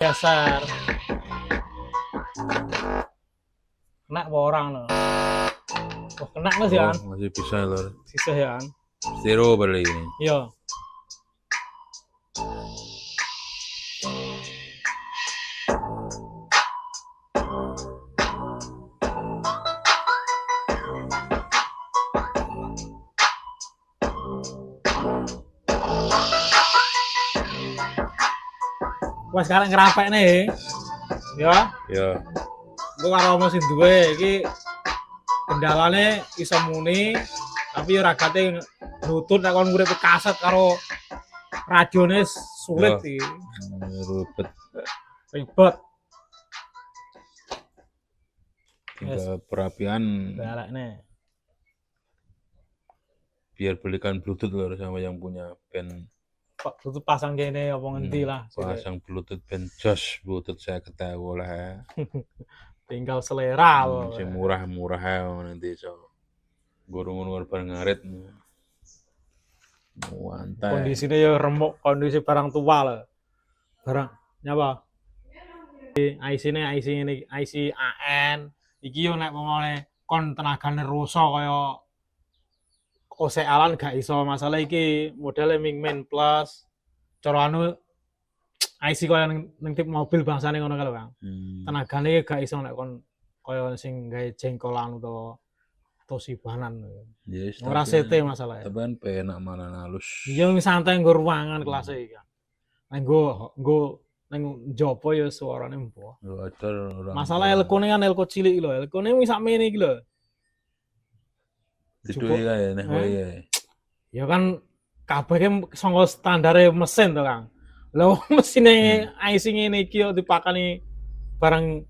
Dasar. Kena apa orang loh? Oh, kena mas ya? Masih bisa lor. Sisa ya? Stereo balik ini. Iya. Wah sekarang ngerapek nih. Ya. Ya. Gue karo mesin duwe iki kendalane iso muni tapi ora gate nutut nek kon urip kaset karo radione sulit iki. Ribet. Tinggal perapian. Galakne. Biar belikan Bluetooth lor sama yang punya band. Pak Bluetooth pasang kene apa ngendi lah. Pasang Bluetooth band Josh, Bluetooth saya ketahui lah. Tinggal selera Si murah-murah ya nanti so. Gurung-gurung bareng ngarit. Mantap. Kondisinya ya remuk, kondisi barang tua lah. Barang nyapa? IC-ne IC ini IC AN. Iki yo nek pemone kon tenagane rusak kaya OC Alan gak iso, masalah iki modele Mingmen Plus. Cara anu IC kaya ning tip mobil bangsane ngono kae lho, Kang. Tenagane gak iso nek kon kaya sing gawe jengkolan utawa tosibanan. Yes, ora CT masalahnya. Tapi kan penak malah halus. Iya santai nggo ruangan kelas iki, Kang. Nek nggo ning jopo ya suarane empo. Masalah elkone kan elko cilik lho, elkone wis sakmene iki lho. Diduwe kae nek wae. Ya kan kabeh saka standare mesin to, Kang. Lah mesine IC ngene iki yo dipakani barang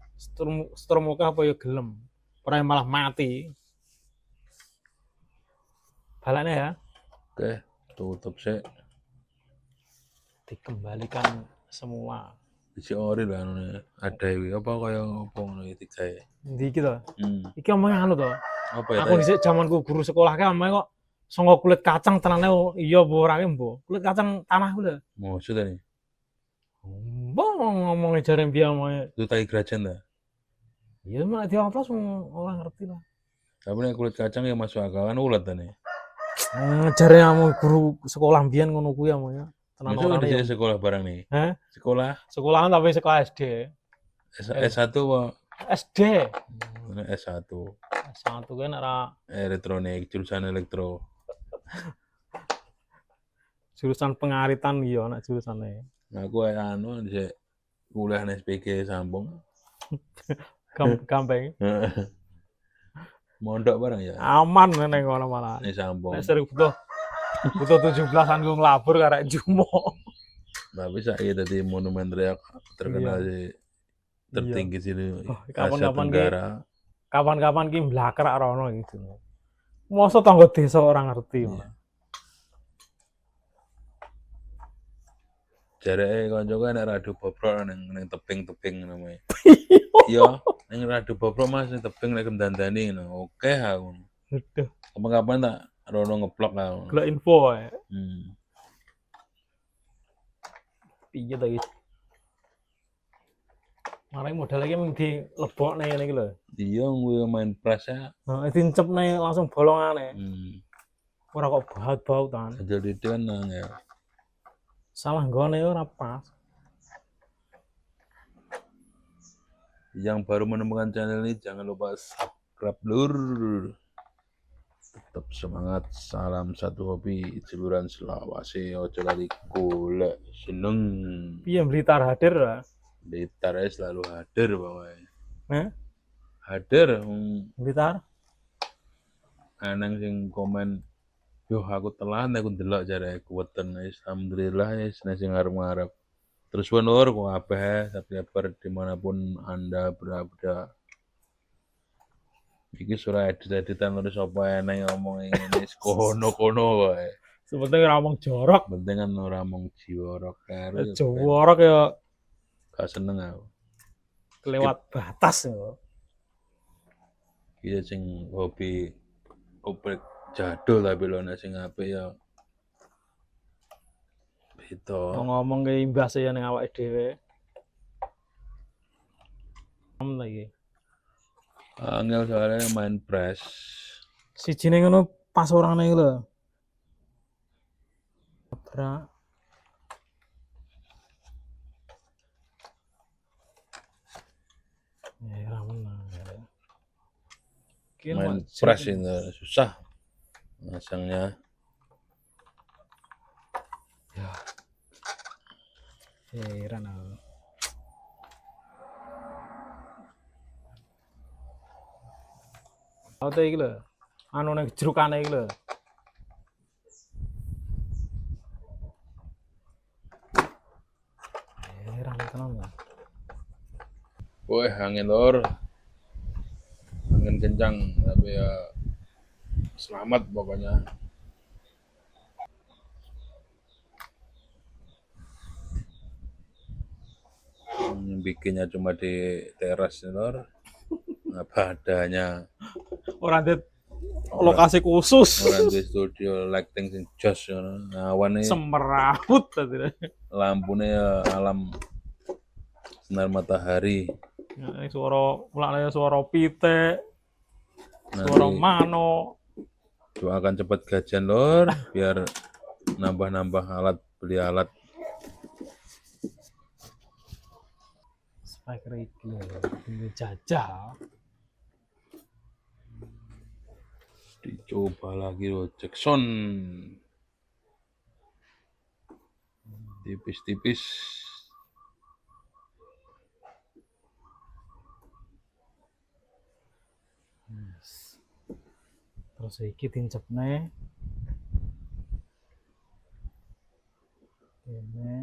stromoka apa ya gelem. Ora malah mati. Balane ya. Oke, tutup sih. Dikembalikan semua. Isi ori lah ada apa kaya apa ngono iki gawe. Ndi iki to? Iki omong anu to. Apa ya? Aku dhisik zamanku guru sekolah ki omong kok sanga kulit kacang tenane iya apa ora ki, Mbok. Kulit kacang tanah ku lho. Maksud tadi. Mbok ngomongnya jare mbiyen omongnya. Itu tai grajen ta? Ya mak dioplos ora ngerti lah. Tapi nek kulit kacang ya masuk akal kan ulet tane. Jare kamu guru sekolah mbiyen ngono kuwi omongnya. Tenan ora ya sekolah barang nih. Hah? Sekolah? Sekolahan tapi sekolah SD. S1 apa? SD. S1. S1 kan ora elektronik, jurusan elektro. Jurusan pengaritan iya anak jurusane. Nah, aku anu dhisik kuliah SPG sambung. Gampang. Mondok bareng ya. Aman neng ngono malah. Nek sambung. Nek sering butuh 17-an gue ngelabur karek Jumo. Tapi saiki dadi monumen reak terkenal sih tertinggi sini. Kapan-kapan ki mblakrak rono gitu. Mosok tangga desa ora ngerti. Jareke kancaku nek radu bobrok ning tebing-tebing namanya. Iya, ning radu bobrok Mas ning tebing nek kendandani ngono. Oke aku. Aduh. Kapan-kapan tak rono ngeplok aku. Golek info ae. Piye ta iki? Marane modal iki mung dilebokne ngene iki lho. Iya, gue main press ya. Heeh, dincepne langsung bolongane. Ora kok baut-bautan. Jadi kan ya. Salah nggone ora pas. Yang baru menemukan channel ini jangan lupa subscribe lur. Tetap semangat, salam satu hobi, hiburan Selawase, ojo lali golek seneng. Piye Blitar hadir lah. Blitar selalu hadir pokoknya. Hadir Blitar. Anang sing komen, yo aku telan aku ndelok jare kuweten alhamdulillah sing ngarep-ngarep. Terus wenur kok kabeh subscriber dimanapun Anda berada. Iki surah edit-editan terus apa eneng ngomong ngene kono-kono wae. Sebenarnya ora omong jorok. Penting kan ora omong jiworok karo. Jorok ya gak seneng aku. Kelewat batas ya. Iya sing hobi oprek jadul tapi lho nek sing apik ya. Itu Ngomong ke imbas ya ning awake dhewe. lagi. Angel soalnya main press. Sijine ngono pas orane iku lho. Abrak. Ya menang. Main press ini susah masangnya. Ya. Heran aku. Auto iki lho. Anu ning jerukane iki lho. Heran tenan lah. Woi, angin lor. Angin kencang, tapi ya selamat pokoknya. Bikinnya cuma di teras lor. Apa adanya. Orang di lokasi khusus. Orang di studio lighting sing jos ngono. Nah, awane Semerawut tadi. lampune ya alam sinar matahari. Ya, suara mulane suara pitik, Nanti suara mano. doakan cepat gajian lor biar nambah-nambah alat, beli alat. Spiker iki lho, ini jajal. Dicoba lagi loh Jackson. Tipis-tipis. Terus iki tincepne. Ini.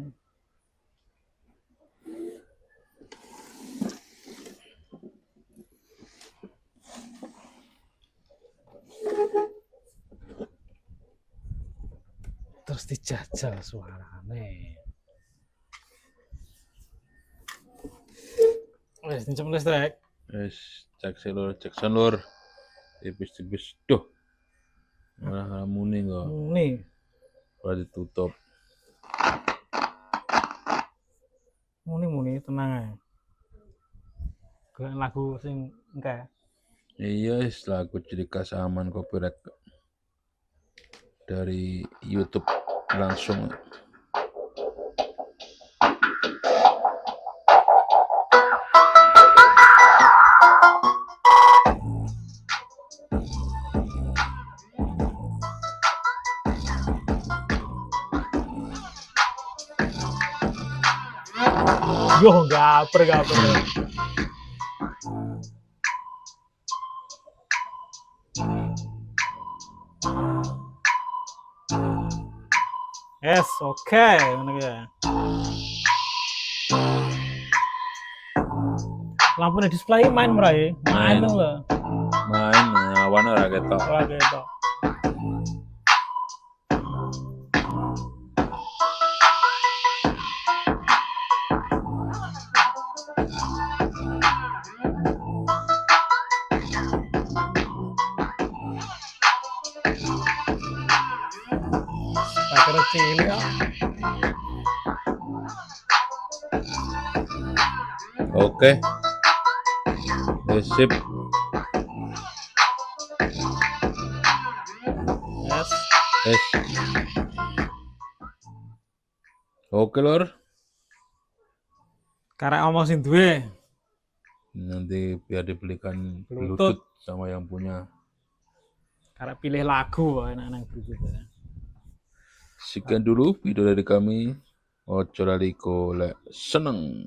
Terus dijajal suarane. Wes tincep listrik. Wes Jackson lor. Tipis-tipis. Duh. Malah muni kok. Nih, Udah ditutup. muni tenang ae. Golek lagu sing engke. Iya, lagu ciri khas aman copyright dari YouTube langsung. Yo gaper. Yes, oke, ngono ki. Lampu display main meraih, main dong lho. Main awan ora ketok. Ora ketok. Spiker cilik kok. Oke. Sip. Yes. Yes. Oke lor. Karek omong sing duwe. Nanti biar dibelikan Bluetooth. Bluetooth sama yang punya. Karek pilih lagu enak nang Bluetooth. Sekian dulu video dari kami. Ojo lali golek seneng.